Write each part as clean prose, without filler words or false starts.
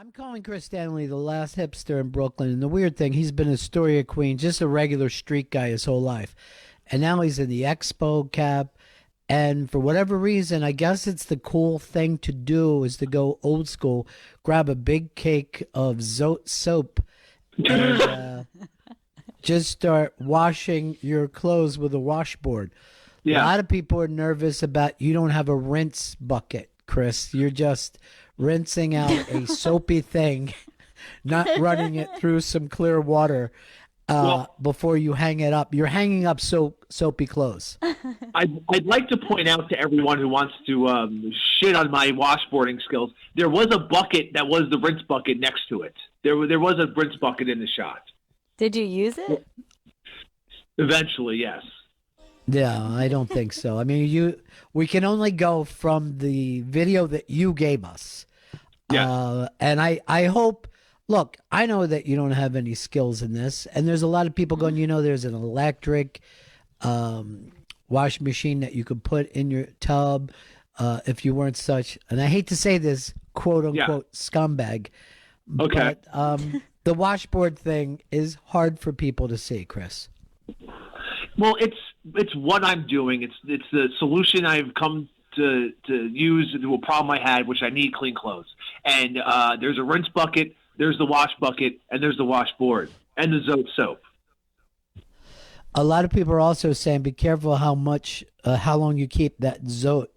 I'm calling Chris Stanley the last hipster in Brooklyn. And the weird thing, he's been a Astoria queen, just a regular street guy his whole life. And now he's in the Expo cap. And for whatever reason, I guess it's the cool thing to do is to go old school, grab a big cake of Zote soap and just start washing your clothes with a washboard. A Yeah. lot of people are nervous about you don't have a rinse bucket, Chris. You're just rinsing out a soapy thing, not running it through some clear water before you hang it up. You're hanging up soapy clothes. I'd like to point out to everyone who wants to shit on my washboarding skills, there was a bucket that was the rinse bucket next to it. There was a rinse bucket in the shot. Did you use it? Eventually, yes. Yeah, I don't think so. I mean, we can only go from the video that you gave us. Yeah. And I hope, look, I know that you don't have any skills in this, and there's a lot of people going, there's an electric wash machine that you could put in your tub if you weren't such, and I hate to say this, quote unquote, scumbag. Okay. But the washboard thing is hard for people to see, Chris. Well, it's what I'm doing. It's the solution I've come to use to a problem I had, which I need clean clothes. And there's a rinse bucket, there's the wash bucket, and there's the washboard, and the Zote soap. A lot of people are also saying, be careful how long you keep that Zote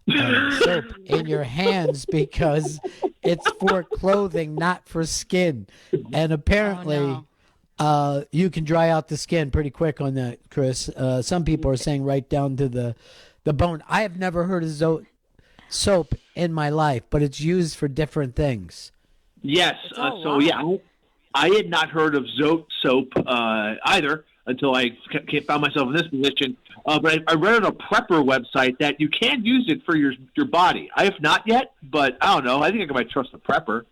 soap in your hands because it's for clothing, not for skin. And apparently, you can dry out the skin pretty quick on that, Chris. Some people are saying right down to the bone. I have never heard of Zote soap in my life, but it's used for different things. Yes. I had not heard of Zote soap either until I found myself in this position. But I read on a prepper website that you can use it for your body. I have not yet, but I don't know. I think I might trust the prepper.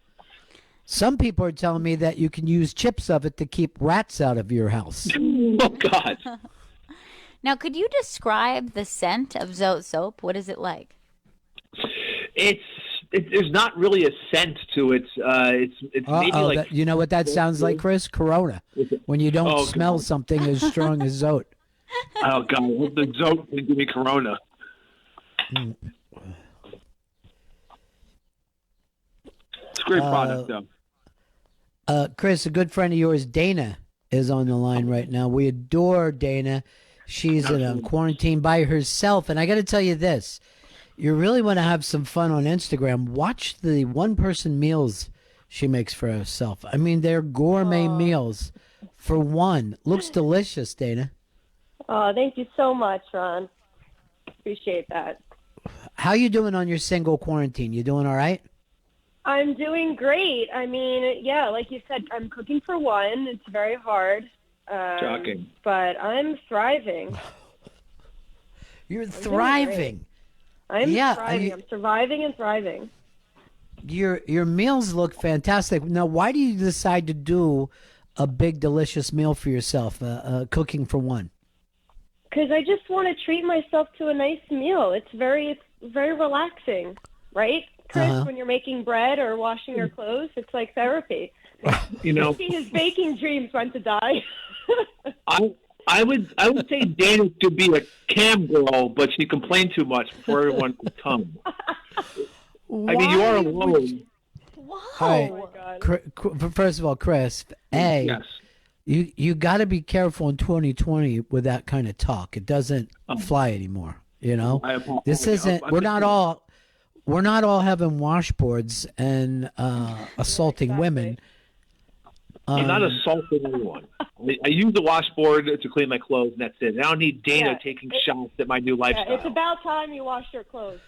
Some people are telling me that you can use chips of it to keep rats out of your house. Oh, God. Now, could you describe the scent of Zote soap? What is it like? There's not really a scent to it. It's maybe like you know what that sounds like, Chris? Corona. When you don't smell something as strong as Zote. Oh, God. I hope the Zote can give me Corona. It's a great product, though. Chris, a good friend of yours, Dana, is on the line right now. We adore Dana. She's in quarantine by herself. And I got to tell you this. You really want to have some fun on Instagram. Watch the one-person meals she makes for herself. I mean, they're gourmet meals for one. Looks delicious, Dana. Oh, thank you so much, Ron. Appreciate that. How you doing on your single quarantine? You doing all right? I'm doing great. I mean, yeah, like you said, I'm cooking for one. It's very hard. Shocking. But I'm thriving. You're thriving. I'm thriving. I'm surviving and thriving. Your meals look fantastic. Now, why do you decide to do a big, delicious meal for yourself, cooking for one? Because I just want to treat myself to a nice meal. It's very relaxing, right, Chris? When you're making bread or washing your clothes, it's like therapy. His baking dreams went to die. I would say Dana should be a cam girl, but she complained too much before everyone could come. I mean, you are alone. Wow. Oh my God. First of all, Chris, yes. You got to be careful in 2020 with that kind of talk. It doesn't fly anymore. This isn't. We're not all having washboards and assaulting women. I'm not assaulting anyone. I use the washboard to clean my clothes, and that's it. I don't need Dana taking shots at my new lifestyle. Yeah, it's about time you washed your clothes.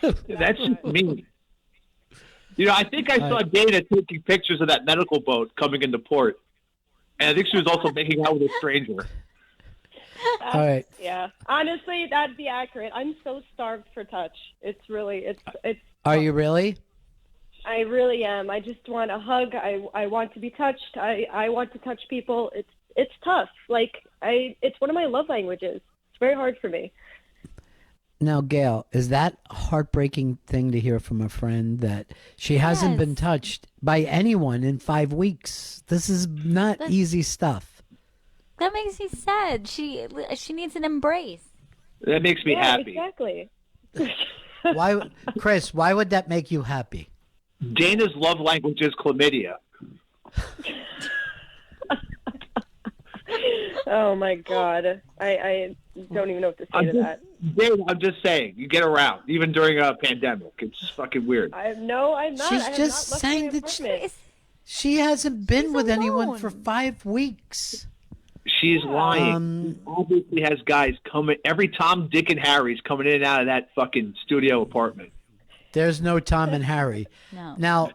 That's just me. I think I saw Dana taking pictures of that medical boat coming into port. And I think she was also making out with a stranger. All right. Yeah. Honestly, that'd be accurate. I'm so starved for touch. It's really, it's. Are you really? I really am. I just want a hug. I want to be touched. I want to touch people. It's tough. It's one of my love languages. It's very hard for me. Now, Gail, is that a heartbreaking thing to hear from a friend that she hasn't been touched by anyone in 5 weeks? This is not easy stuff. That makes me sad. She needs an embrace. That makes me happy. Exactly. Why, Chris? Why would that make you happy? Dana's love language is chlamydia. Oh my God, I don't even know what to say to that. Dana, I'm just saying, you get around even during a pandemic. It's fucking weird. I'm not. She's just saying that she hasn't been with anyone for 5 weeks. She's lying. She obviously has guys coming. Every Tom, Dick, and Harry's coming in and out of that fucking studio apartment. There's no Tom and Harry. No. Now,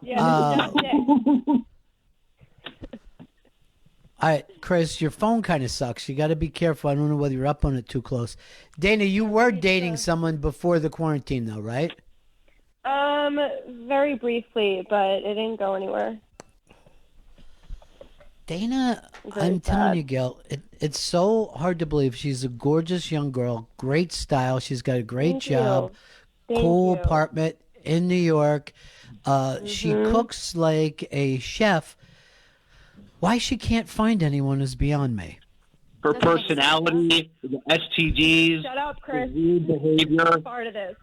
Chris, your phone kind of sucks. You got to be careful. I don't know whether you're up on it too close. Dana, you were dating someone before the quarantine, though, right? Very briefly, but it didn't go anywhere. Dana, I'm telling you, Gail, it's so hard to believe. She's a gorgeous young girl, great style. She's got a great job, cool apartment in New York. She cooks like a chef. Why she can't find anyone is beyond me. Her personality, the STDs, Shut up, Chris. weird behavior. Part of this.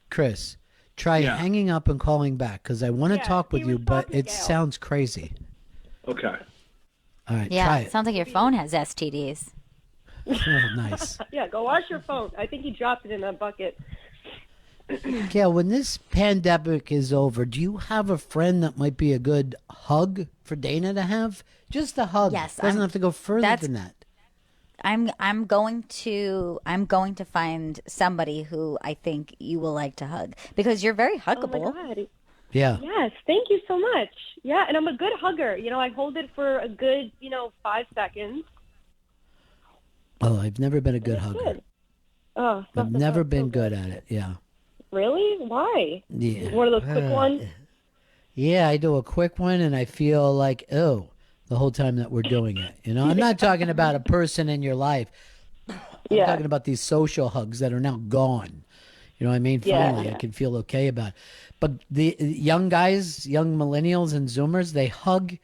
Chris, try hanging up and calling back because I want to talk with you, but it sounds crazy. Okay. All right, Yeah, try it it. sounds like your phone has STDs. Oh, nice. Yeah, go wash your phone. I think he dropped it in a bucket. Gail, when this pandemic is over, do you have a friend that might be a good hug for Dana to have? Just a hug. Yes, doesn't have to go further than that. I'm going to find somebody who I think you will like to hug because you're very huggable. Oh my God. Yeah. Yes, thank you so much. Yeah, and I'm a good hugger. I hold it for a good, 5 seconds. Oh, I've never been a good hugger. Good. Oh, I've never been good at it. Yeah. Really? Why? Yeah. One of those quick ones? Yeah, I do a quick one and I feel like, the whole time that we're doing it. I'm not talking about a person in your life. I'm talking about these social hugs that are now gone. You know what I mean? Finally, I can feel okay about it. But the young guys, young millennials and Zoomers, they hug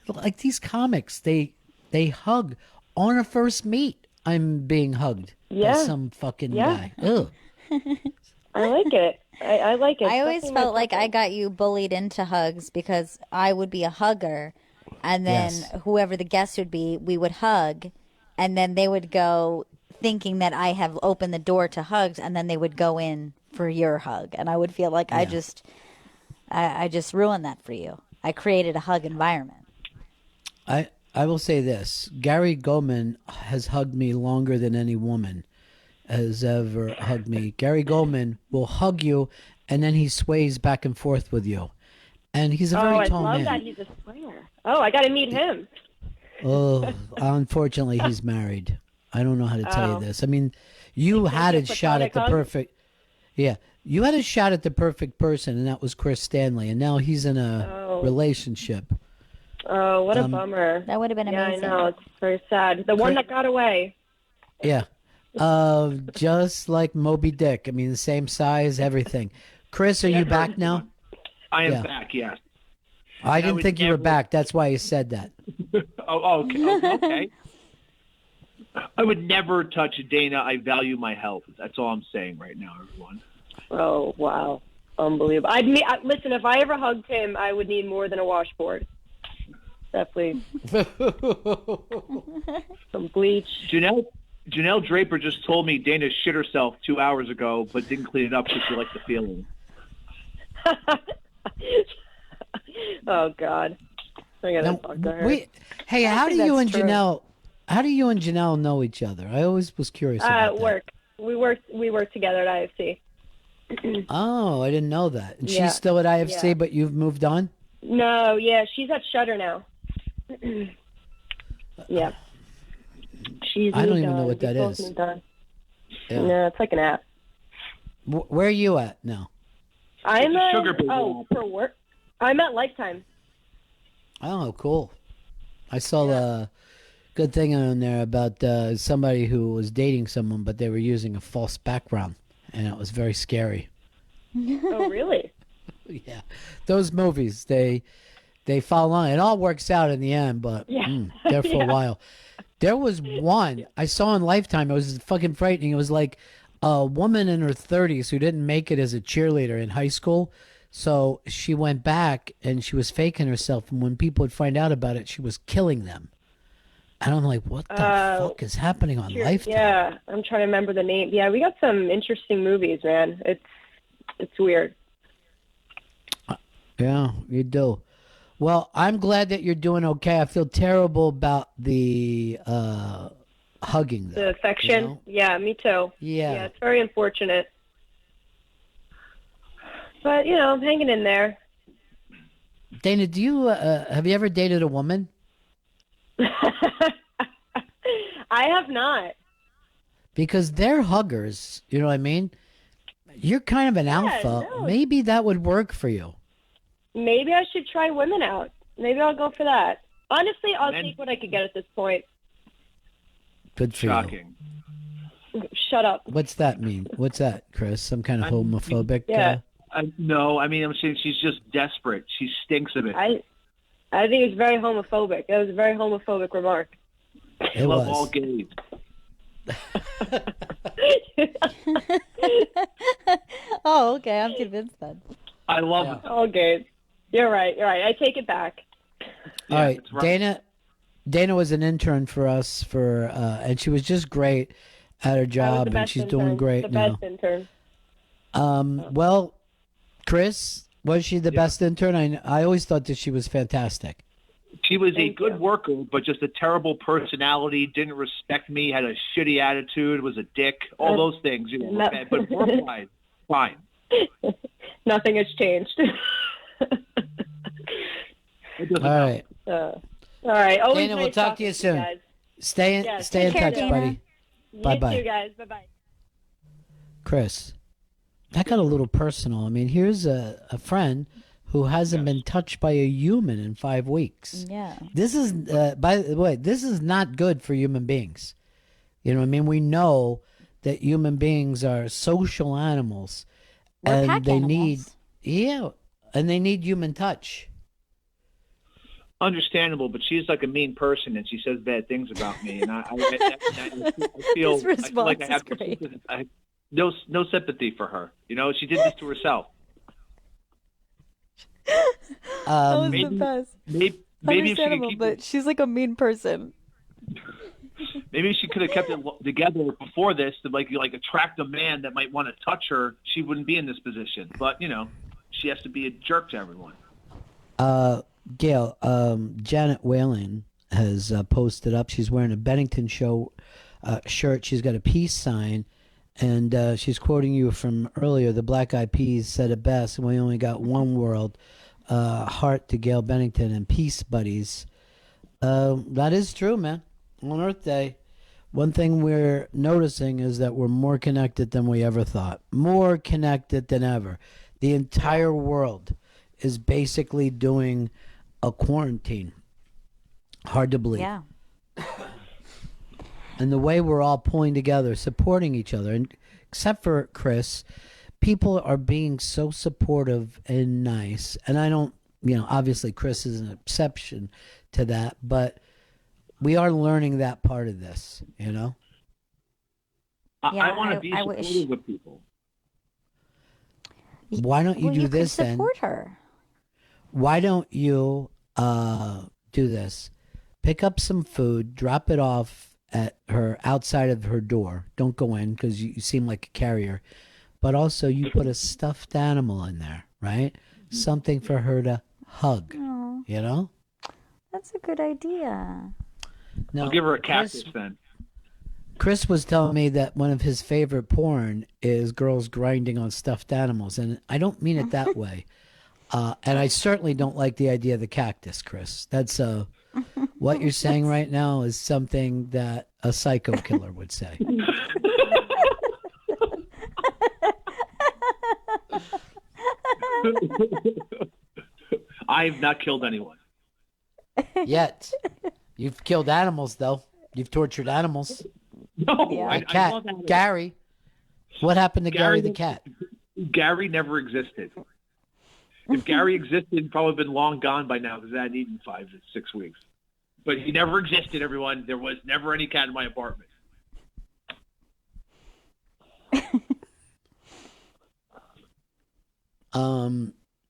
like these comics. They hug on a first meet. I'm being hugged by some fucking guy. Ugh. I like it. I like it. I always felt like I got you bullied into hugs because I would be a hugger, and then whoever the guest would be, we would hug, and then they would go thinking that I have opened the door to hugs, and then they would go in for your hug, and I would feel like I just ruined that for you. I created a hug environment. I will say this: Gary Goldman has hugged me longer than any woman has ever hugged me. Gary Goldman will hug you, and then he sways back and forth with you, and he's a very tall man. I love that he's a swayer. Oh, I got to meet him. Oh, unfortunately, he's married. I don't know how to tell you this. I mean, you had a shot at the perfect. Yeah, you had a shot at the perfect person, and that was Chris Stanley, and now he's in a relationship. Oh, what a bummer. That would have been amazing. Yeah, I know. It's very sad. The one that got away. Yeah. Just like Moby Dick. I mean, the same size, everything. Chris, are you back now? I am back, yes. I didn't think you were back. That's why you said that. Okay. I would never touch Dana. I value my health. That's all I'm saying right now, everyone. Oh, wow. Unbelievable. Listen, if I ever hugged him, I would need more than a washboard. Definitely. Some bleach. Janelle Draper just told me Dana shit herself 2 hours ago, but didn't clean it up because she liked the feeling. Oh, God. I gotta talk to her. Hey, how do you and Janelle know each other? I always was curious about that. Work. We work together at IFC. Oh, I didn't know that. And she's still at IFC, but you've moved on? No, she's at Shudder now. Yeah. I don't even know what that is. Yeah. No, it's like an app. Where are you at now? I'm for work. I'm at Lifetime. Oh, cool. I saw good thing on there about somebody who was dating someone, but they were using a false background, and it was very scary. Oh, really? Yeah, those movies they follow on. It all works out in the end, but there for a while. There was one I saw on Lifetime. It was fucking frightening. It was like a woman in her 30s who didn't make it as a cheerleader in high school. So she went back and she was faking herself. And when people would find out about it, she was killing them. And I'm like, what the fuck is happening on Lifetime? Yeah, I'm trying to remember the name. Yeah, we got some interesting movies, man. It's weird. Yeah, you do. Well, I'm glad that you're doing okay. I feel terrible about the hugging, though. The affection? You know? Yeah, me too. Yeah, it's very unfortunate. But, I'm hanging in there. Dana, do you have you ever dated a woman? I have not. Because they're huggers, you know what I mean? You're kind of an alpha. No. Maybe that would work for you. Maybe I should try women out. Maybe I'll go for that. Honestly, I'll take what I could get at this point. Good for Shocking. Shut up. What's that mean? What's that, Chris? Some kind of homophobic? Yeah. No, I mean, I'm saying she's just desperate. She stinks of it. I think it's very homophobic. That was a very homophobic remark. It love was. all gays. Oh, okay. I'm convinced then. I love it. All gays. You're right. I take it back. All right. That's right. Dana was an intern for us and she was just great at her job, and she's doing great now. The best intern. Well, Chris, was she the best intern? I always thought that she was fantastic. She was a good worker, but just a terrible personality, didn't respect me, had a shitty attitude, was a dick, all those things. No. But work-wise, fine. Nothing has changed. All right. All right. Always Dana, we'll nice talk to you soon. guys. Stay in Take care, touch, Dana. buddy. Bye-bye. You too, guys. Bye-bye. Chris, that got a little personal. I mean, here's a friend who hasn't been touched by a human in 5 weeks. Yeah. This is, by the way, this is not good for human beings. You know what I mean? We know that human beings are social animals. We're pack they animals. and they need human touch. Understandable, but she's like a mean person, and she says bad things about me, and I feel, His response I feel like I have is great. no sympathy for her. She did this to herself. That was maybe- the best. Maybe if she could Understandable, keep but she's like a mean person. maybe she could have kept it together before this to like attract a man that might want to touch her. She wouldn't be in this position, but she has to be a jerk to everyone. Gail, Janet Whalen has posted up. She's wearing a Bennington show shirt. She's got a peace sign, and she's quoting you from earlier. The Black Eyed Peas said it best, and we only got one world. Heart to Gail Bennington and peace buddies. That is true, man. On Earth Day, one thing we're noticing is that we're more connected than we ever thought. More connected than ever. The entire world is basically doing a quarantine. Hard to believe. Yeah. And the way we're all pulling together, supporting each other, and except for Chris, people are being so supportive and nice. And I don't, obviously Chris is an exception to that, but we are learning that part of this, Yeah, I want to be I supportive of people. Why don't you do you this could then? support her. Why don't you do this? Pick up some food, drop it off at her outside of her door. Don't go in because you seem like a carrier. But also you put a stuffed animal in there, right? Something for her to hug, Oh, that's a good idea. Now, I'll give her a cactus then. Chris was telling me that one of his favorite porn is girls grinding on stuffed animals. And I don't mean it that way. And I certainly don't like the idea of the cactus, Chris. That's what you're saying right now is something that a psycho killer would say. I have not killed anyone. Yet. You've killed animals, though. You've tortured animals. No, Yeah. I Cat, love animals. Gary. What happened to Gary the cat? Gary never existed. If Gary existed, he'd probably been long gone by now because I hadn't eaten 5 to 6 weeks. But he never existed, everyone. There was never any cat in my apartment.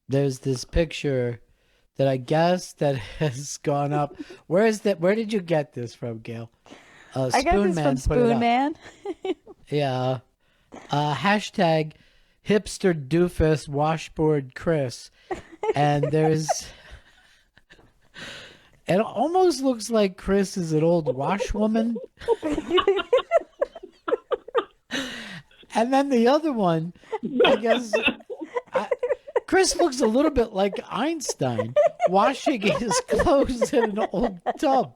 There's this picture that I guess that has gone up. Where did you get this from, Gail? I got this from Spoon Man. Yeah. Hashtag hipster doofus washboard Chris. And there's it almost looks like Chris is an old washwoman. And then the other one, I guess Chris looks a little bit like Einstein washing his clothes in an old tub.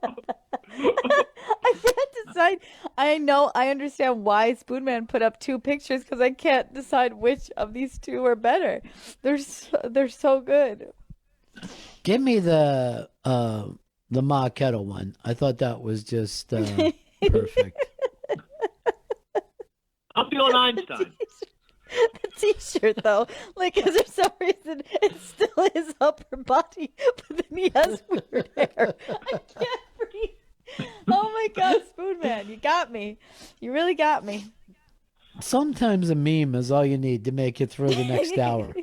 I can't decide. I understand why Spoonman put up 2 pictures because I can't decide which of these 2 are better. They're so good. Give me the Ma Kettle one. I thought that was just perfect. I'm feeling Einstein. The t-shirt though, like, because for some reason it's still his upper body, but then he has weird hair. I can't breathe. Oh my God, Spoonman, you got me. You really got me. Sometimes a meme is all you need to make it through the next hour.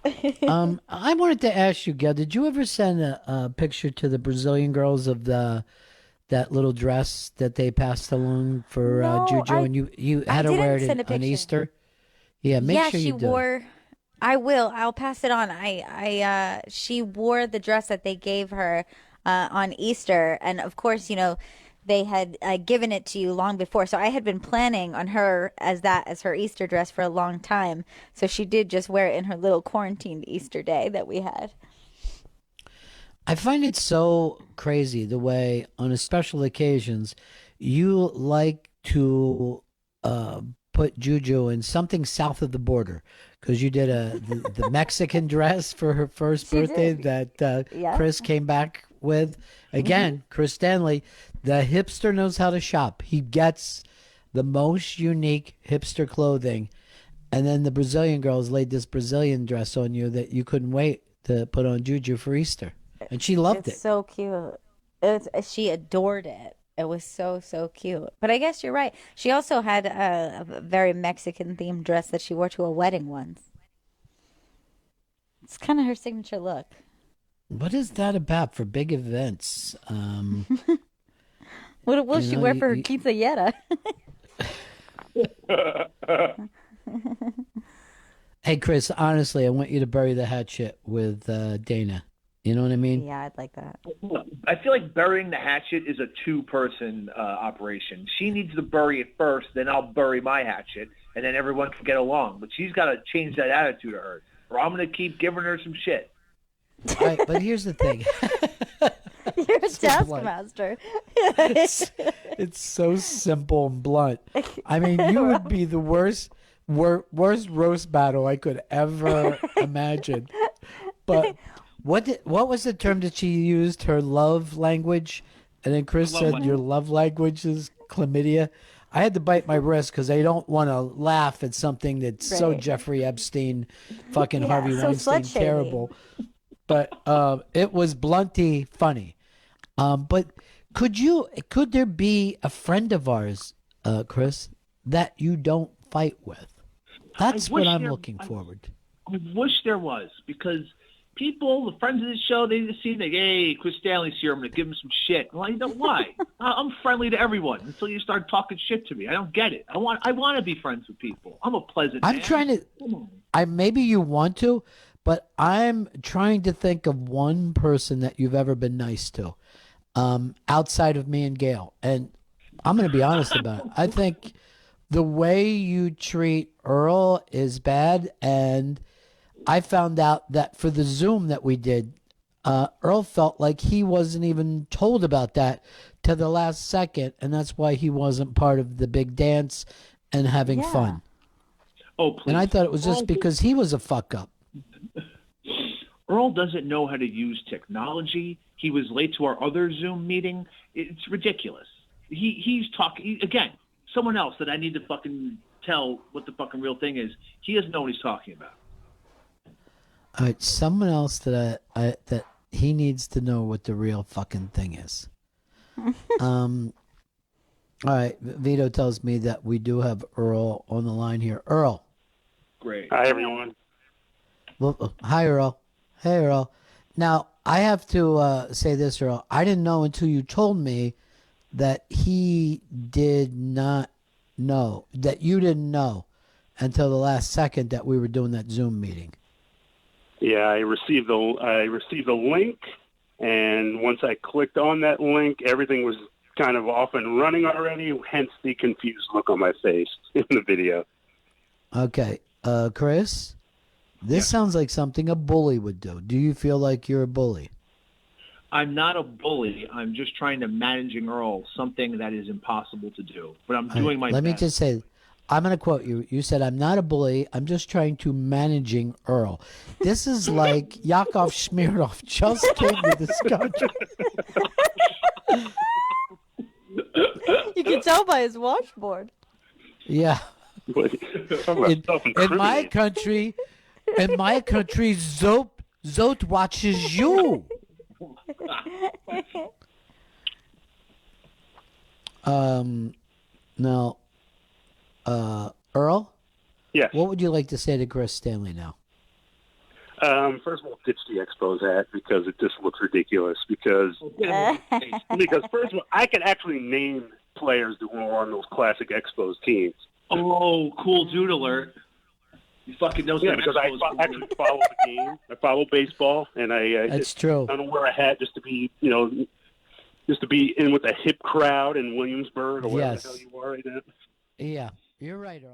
I wanted to ask you, Gail, did you ever send a picture to the Brazilian girls of that little dress that they passed along for No, Juju, and you had her didn't wear it send a on picture. Easter? Yeah, make Yeah, sure she you do. wore. I will. I'll pass it on. She wore the dress that they gave her on Easter, and of course, they had given it to you long before. So I had been planning on her as her Easter dress for a long time. So she did just wear it in her little quarantined Easter day that we had. I find it so crazy the way, on special occasions, you like to put Juju in something south of the border because you did the Mexican dress for her first She birthday did. that Yeah. Chris came back with. Again, Chris Stanley, the hipster knows how to shop. He gets the most unique hipster clothing. And then the Brazilian girls laid this Brazilian dress on you that you couldn't wait to put on Juju for Easter. And she loved It's it. so cute. She adored it. It was so, so cute. But I guess you're right. She also had a very Mexican themed dress that she wore to a wedding once. It's kind of her signature look. What is that about for big events? What will You she know, wear you- for her you- quinceañera? Hey, Chris, honestly, I want you to bury the hatchet with Dana. You know what I mean? Yeah, I'd like that. I feel like burying the hatchet is a 2-person operation. She needs to bury it first, then I'll bury my hatchet, and then everyone can get along. But she's got to change that attitude of hers, or I'm going to keep giving her some shit. All right, but here's the thing. You're a Simple. taskmaster. It's so simple and blunt. I mean, you would be the worst roast battle I could ever imagine. But what was the term that she used? Her love language, and then Chris Love said language. your love language is chlamydia. I had to bite my wrist because I don't want to laugh at something that's so Right. Jeffrey Epstein, fucking Yeah, Harvey so Weinstein slut-shaming. terrible. But it was blunty funny. But could there be a friend of ours, Chris, that you don't fight with? That's what wish I'm there- looking forward. I wish there was, because people, the friends of this show, they just see like, hey, Chris Stanley's here, I'm going to give him some shit. Well, you know why? I'm friendly to everyone until you start talking shit to me. I don't get it. I want to be friends with people. I'm a pleasant I'm man. trying to. Come on. Maybe you want to, but I'm trying to think of one person that you've ever been nice to, outside of me and Gail. And I'm going to be honest about it. I think the way you treat Earl is bad, and I found out that for the Zoom that we did, Earl felt like he wasn't even told about that to the last second, and that's why he wasn't part of the big dance and having Yeah. fun. Oh, please. And I thought it was just because he was a fuck up. Earl doesn't know how to use technology. He was late to our other Zoom meeting. It's ridiculous. He's talking again. Someone else that I need to fucking tell what the fucking real thing is. He doesn't know what he's talking about. All right, someone else that that he needs to know what the real fucking thing is. All right, Vito tells me that we do have Earl on the line here. Earl. Great. Hi, everyone. Well, hi, Earl. Hey, Earl. Now, I have to say this, Earl. I didn't know until you told me that he did not know, that you didn't know until the last second that we were doing that Zoom meeting. Yeah, I received a link, and once I clicked on that link, everything was kind of off and running already, hence the confused look on my face in the video. Okay. Chris, this sounds like something a bully would do. Do you feel like you're a bully? I'm not a bully. I'm just trying to managing Earl, something that is impossible to do. But I'm doing my best. Let me just say, I'm going to quote you. You said, I'm not a bully. I'm just trying to managing Earl. This is like Yakov Smirnoff just came to this country. You can tell by his washboard. Yeah. In my country, Zote watches you. Now, Earl? Yes. What would you like to say to Chris Stanley now? First of all, ditch the Expos hat because it just looks ridiculous. Because first of all, I can actually name players that were on those classic Expos teams. Oh, cool dude alert. You fucking know some because I actually follow the game. I follow baseball, and That's true. I don't wear a hat just to be, in with a hip crowd in Williamsburg or wherever the hell you are right now. Yeah, you're right, Earl.